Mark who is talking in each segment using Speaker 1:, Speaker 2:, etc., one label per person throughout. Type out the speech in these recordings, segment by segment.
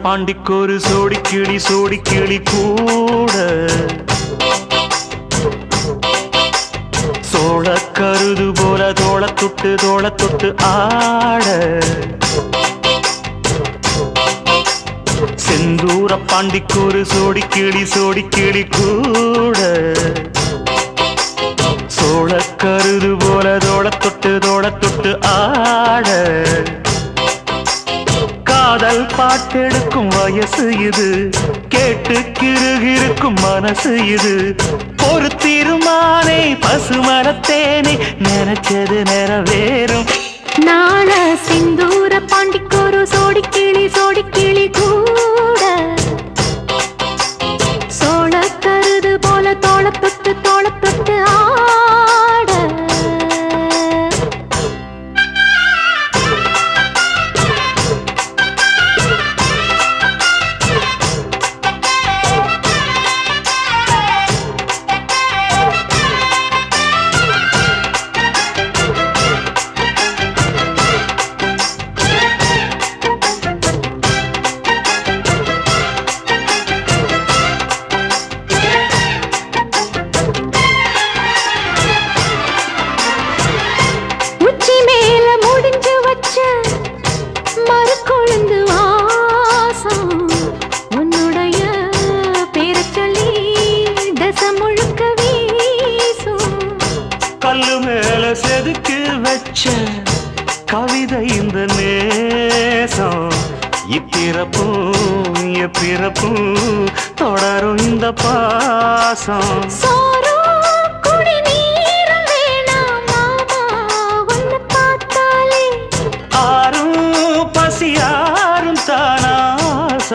Speaker 1: பாண்டிக்கொரு சோடி கிளி கூட சோழ கருது போல தோள தொட்டு ஆட செந்தூர பாண்டிக்கொரு சோடி கிளி கூட சோழ கருது போல தோள தொட்டு ஆட காதல் பாட்டெடுக்கும் வயசு இது கேட்டு கிருகிருக்கும் மனசு இது ஒரு தீர்மானே பசுமரத்தேனே நினைச்சது நிறைவேறும்
Speaker 2: நாள சிந்தூர பாண்டிக்கொரு சோடி கிளி கூட சோழ கருது போல தோள தொட்டு ஆட
Speaker 1: கல்லு மேல செதுக்கு வச்ச கவிதை இந்த நேசம் இப்பிறப்பும் எப்பிறப்பும் தொடரும் இந்த பாசம் ஆரும் பசியாரும் தானாச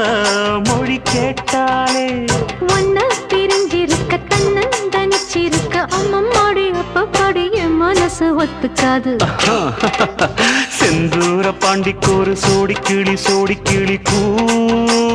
Speaker 1: மொழி கேட்டாலே
Speaker 2: ஒன்ன பிரிஞ்சிருக்க தன்னந்தனிச்சிருக்க அம்மம்மாடி அப்பப்படி என் மனசு ஒத்துக்காது
Speaker 1: செந்தூர பாண்டிக்கொரு சோடி கிளி கூட